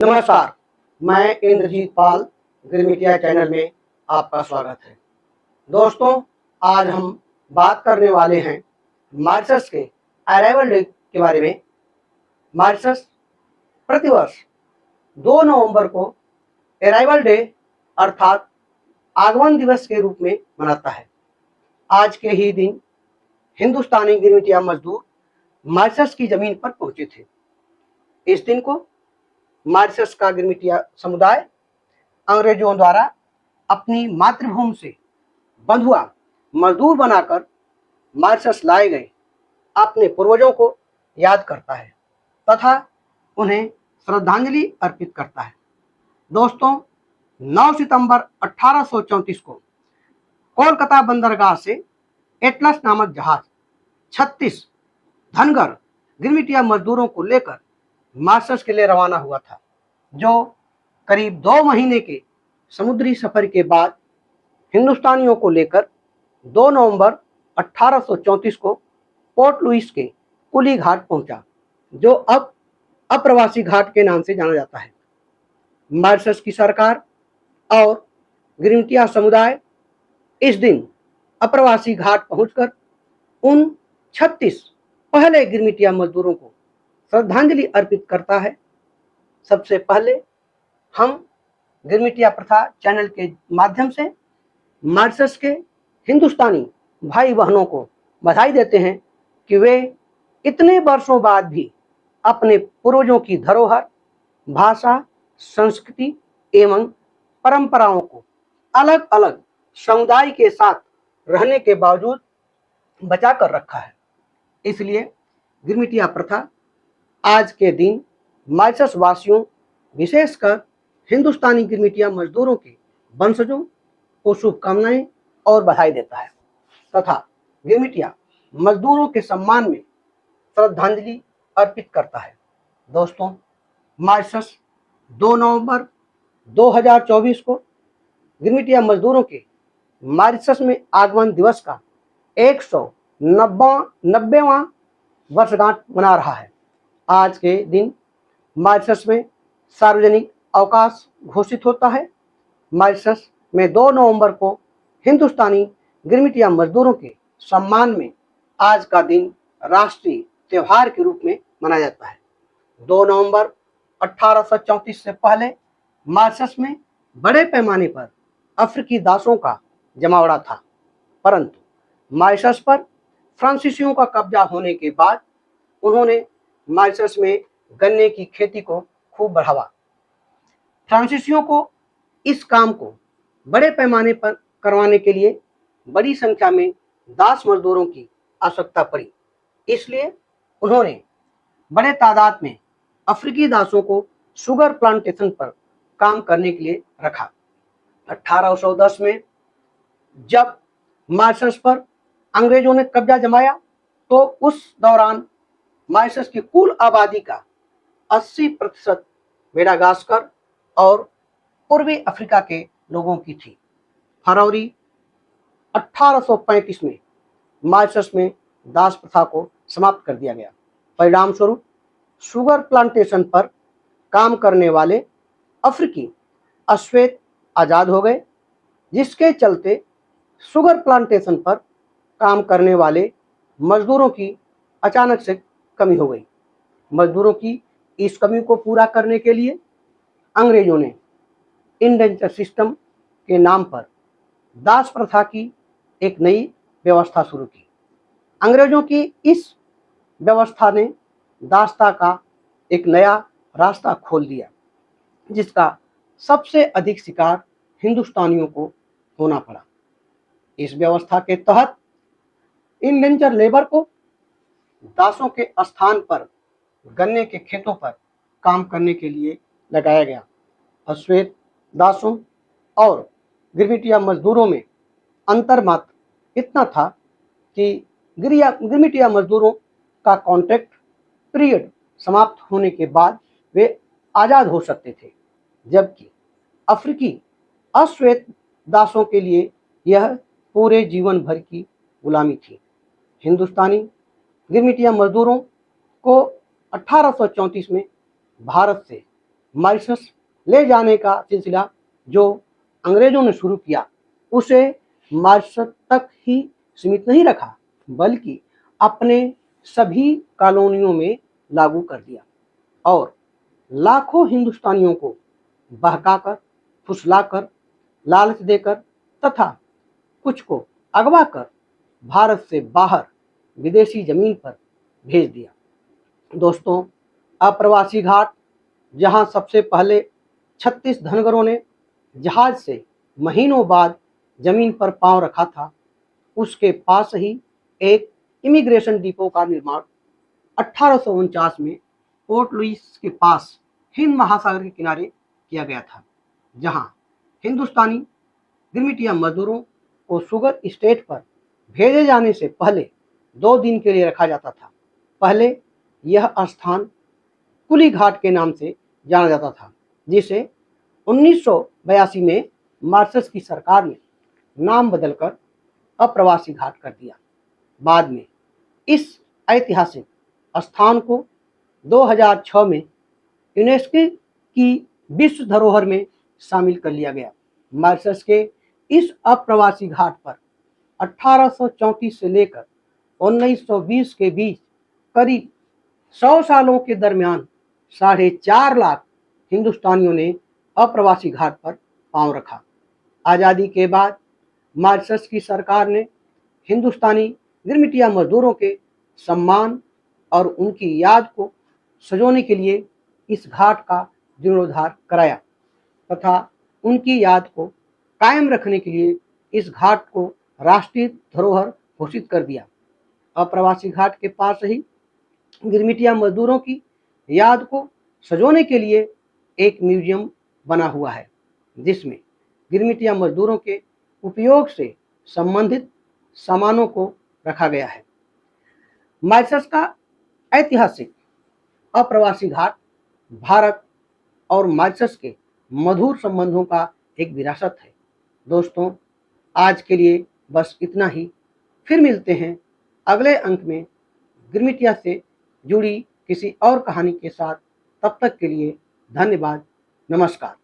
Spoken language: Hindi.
नमस्कार, मैं इंद्रजीत पाल गिरमिटिया चैनल में आपका स्वागत है। दोस्तों, आज हम बात करने वाले हैं मॉरिशस के अराइवल डे के बारे में। मॉरिशस प्रतिवर्ष 2 नवंबर को अराइवल डे अर्थात आगमन दिवस के रूप में मनाता है। आज के ही दिन हिंदुस्तानी गिरमिटिया मजदूर मॉरिशस की जमीन पर पहुंचे थे। इस दिन को मॉरिशस का गिरमिटिया समुदाय अंग्रेजों द्वारा अपनी मातृभूमि से बंधुआ मजदूर बनाकर मॉरिशस लाए गए अपने पूर्वजों को याद करता है तथा उन्हें श्रद्धांजलि अर्पित करता है। दोस्तों, 9 सितंबर 1834 को कोलकाता बंदरगाह से एटलस नामक जहाज 36 धनगर गिरमिटिया मजदूरों को लेकर मॉरिशस के लिए रवाना हुआ था, जो करीब 2 महीने के समुद्री सफर के बाद हिंदुस्तानियों को लेकर 2 नवंबर 1834 को पोर्ट लुइस के कुली घाट पहुंचा, जो अब अप्रवासी घाट के नाम से जाना जाता है। मॉरिशस की सरकार और गिरमिटिया समुदाय इस दिन अप्रवासी घाट पहुंचकर उन 36 पहले गिरमिटिया मजदूरों को श्रद्धांजलि अर्पित करता है। सबसे पहले हम गिरमिटिया प्रथा चैनल के माध्यम से मॉरिशस के हिंदुस्तानी भाई बहनों को बधाई देते हैं कि वे इतने वर्षों बाद भी अपने पूर्वजों की धरोहर, भाषा, संस्कृति एवं परंपराओं को अलग अलग समुदाय के साथ रहने के बावजूद बचा कर रखा है। इसलिए गिरमिटिया प्रथा आज के दिन मॉरिशस वासियों, विशेषकर हिंदुस्तानी गिरमिटिया मजदूरों के वंशजों को शुभकामनाएं और बधाई देता है तथा गिरमिटिया मजदूरों के सम्मान में श्रद्धांजलि अर्पित करता है। दोस्तों, मॉरिशस 2 नवंबर 2024 को गिरमिटिया मजदूरों के मॉरिशस में आगमन दिवस का 190वां वर्षगांठ मना रहा है। आज के दिन मॉरिशस में सार्वजनिक अवकाश घोषित होता है। मॉरिशस में 2 नवंबर को हिंदुस्तानी गिरमिटिया मजदूरों के सम्मान में आज का दिन राष्ट्रीय त्योहार के रूप में मनाया जाता है। 2 नवंबर 1834 से पहले मॉरिशस में बड़े पैमाने पर अफ्रीकी दासों का जमावड़ा था, परंतु मॉरिशस पर फ्रांसीसियों का कब्जा होने के बाद उन्होंने मॉरिशस में गन्ने की खेती को खूब बढ़ावा। फ्रांसीसियों को इस काम को बड़े पैमाने पर करवाने के लिए बड़ी संख्या में दास मजदूरों की आवश्यकता पड़ी। इसलिए उन्होंने बड़े तादाद में अफ्रीकी दासों को शुगर प्लांटेशन पर काम करने के लिए रखा। 1810 में जब मॉरिशस पर अंग्रेजों ने कब्जा जमाया तो उस दौरान मॉरिशस की कुल आबादी का 80% मेडागास्कर और पूर्वी अफ्रीका के लोगों की थी। फरवरी 1835 में मॉरिशस में दास प्रथा को समाप्त कर दिया गया। परिणाम स्वरूप शुगर प्लांटेशन पर काम करने वाले अफ्रीकी अश्वेत आज़ाद हो गए, जिसके चलते शुगर प्लांटेशन पर काम करने वाले मजदूरों की अचानक से कमी हो गई। मजदूरों की इस कमी को पूरा करने के लिए अंग्रेजों ने इंडेंचर सिस्टम के नाम पर दास प्रथा की एक नई व्यवस्था शुरू की। अंग्रेजों की इस व्यवस्था ने दासता का एक नया रास्ता खोल दिया, जिसका सबसे अधिक शिकार हिंदुस्तानियों को होना पड़ा। इस व्यवस्था के तहत इंडेंचर लेबर को दासों के स्थान पर गन्ने के खेतों पर काम करने के लिए लगाया गया। अश्वेत दासों और गिरमिटिया मजदूरों में अंतर मात्र इतना था कि गिरमिटिया मजदूरों का कॉन्ट्रैक्ट पीरियड समाप्त होने के बाद वे आज़ाद हो सकते थे, जबकि अफ्रीकी अश्वेत दासों के लिए यह पूरे जीवन भर की गुलामी थी। हिंदुस्तानी गिरमिटिया मजदूरों को 1834 में भारत से मॉरिशस ले जाने का सिलसिला जो अंग्रेजों ने शुरू किया उसे मॉरिशस तक ही सीमित नहीं रखा, बल्कि अपने सभी कॉलोनियों में लागू कर दिया और लाखों हिंदुस्तानियों को बहकाकर, फुसलाकर, लालच देकर तथा कुछ को अगवा कर भारत से बाहर विदेशी जमीन पर भेज दिया। दोस्तों, अप्रवासी घाट जहां सबसे पहले 36 धनगरों ने जहाज से महीनों बाद जमीन पर पांव रखा था, उसके पास ही एक इमिग्रेशन डिपो का निर्माण 1849 में पोर्ट लुइस के पास हिंद महासागर के किनारे किया गया था, जहां हिंदुस्तानी गिरमिटिया मजदूरों को शुगर स्टेट पर भेजे जाने से पहले 2 दिन के लिए रखा जाता था। पहले यह स्थान कुली घाट के नाम से जाना जाता था, जिसे 1982 में मॉरिशस की सरकार ने नाम बदलकर अप्रवासी घाट कर दिया। बाद में इस ऐतिहासिक स्थान को 2006 में यूनेस्को की विश्व धरोहर में शामिल कर लिया गया। मॉरिशस के इस अप्रवासी घाट पर 1834 से लेकर 1920 के बीच करीब 100 सालों के दरमियान 4.5 लाख हिंदुस्तानियों ने अप्रवासी घाट पर पांव रखा। आज़ादी के बाद मॉरिशस की सरकार ने हिंदुस्तानी गिरमिटिया मजदूरों के सम्मान और उनकी याद को सजोने के लिए इस घाट का जीर्णोद्धार कराया तथा उनकी याद को कायम रखने के लिए इस घाट को राष्ट्रीय धरोहर घोषित कर दिया। अप्रवासी घाट के पास ही गिरमिटिया मजदूरों की याद को सजोने के लिए एक म्यूजियम बना हुआ है, जिसमें गिरमिटिया मजदूरों के उपयोग से संबंधित सामानों को रखा गया है। मॉरिशस का ऐतिहासिक अप्रवासी घाट भारत और मॉरिशस के मधुर संबंधों का एक विरासत है। दोस्तों, आज के लिए बस इतना ही। फिर मिलते हैं अगले अंक में गिरमिटिया से जुड़ी किसी और कहानी के साथ। तब तक के लिए धन्यवाद। नमस्कार।